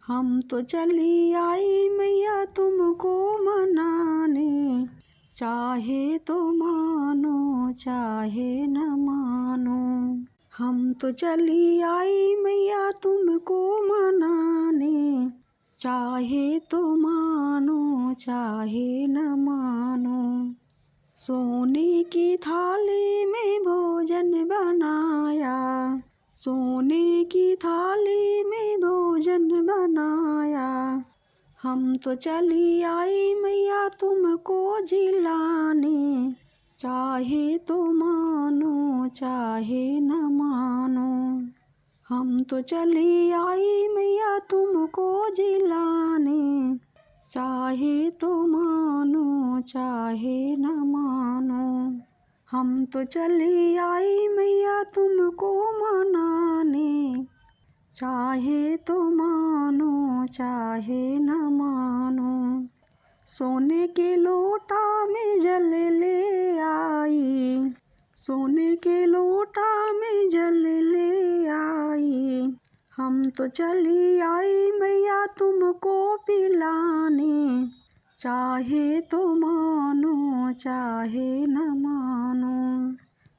हम तो चली आई मैया तुमको मनाने, चाहे तो मानो चाहे न मानो। हम तो चली आई मैया तुमको मनाने, चाहे तो मानो चाहे न मानो। सोने की थाली में भोजन बनाया, सोने की थाली में भोजन बनाया। हम तो चली आई मैया तुमको जिलाने, चाहे तो मानो चाहे न मानो। हम तो चली आई मैया तुमको जिलाने, चाहे तो मानो चाहे न मानो। हम तो चली आई मैया तुमको मनाने, चाहे तो मानो चाहे न मानो। सोने के लोटा में जल ले आई, सोने के लोटा में जल ले आई। हम तो चली आई मैया तुमको पिलाने, चाहे तो मानो चाहे न मानो।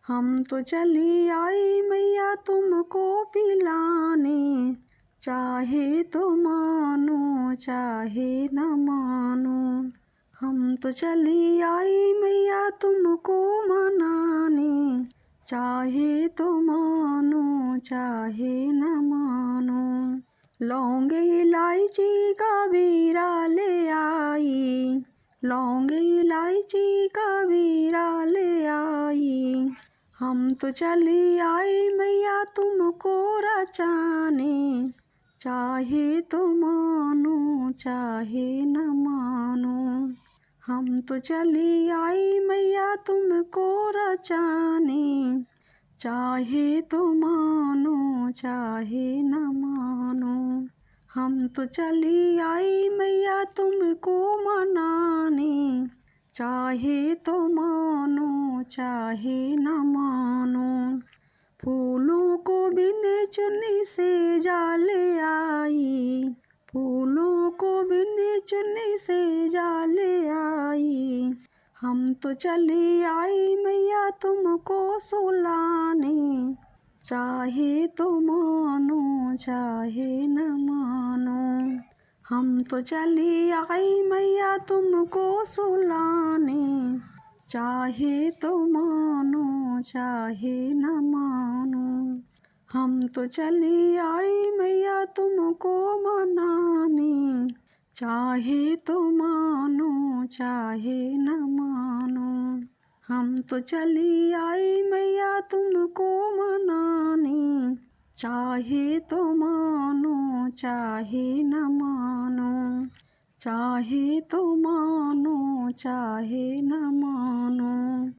हम तो चली आई मैया तुमको पिलाने, चाहे तो मानो चाहे न मानो। हम तो चली आई मैया तुमको मनाने, चाहे तो मानो चाहे न मानो। लौंग इलायची का बीरा ले आई, लौंग इलायची का बीरा ले आई। हम तो चली आई मैया तुमको रचाने, चाहे तो मानो चाहे न मानो। हम तो चली आई मैया तुमको रचाने, चाहे तो मानो चाहे न मानो। हम तो चली आई मैया तुमको मनाने, चाहे तो मानो चाहे न मानो। फूलों को बिन चुन्नी से जाले आई, फूलों को बिन चुन्नी से जाले आई। हम तो चली आई मैया तुमको सुलाने, चाहे तो मानो चाहे न मानो। हम तो चली आई मैया तुमको सुलाने, चाहे तो मानो चाहे न मानो। हम तो चली आई मैया तुमको मनाने, चाहे तो मानो चाहे न मानो। हम तो चली आई मैया तुमको मनाने, चाहे तो मानो चाहे न मानो। चाहे तो मानो चाहे न मानो।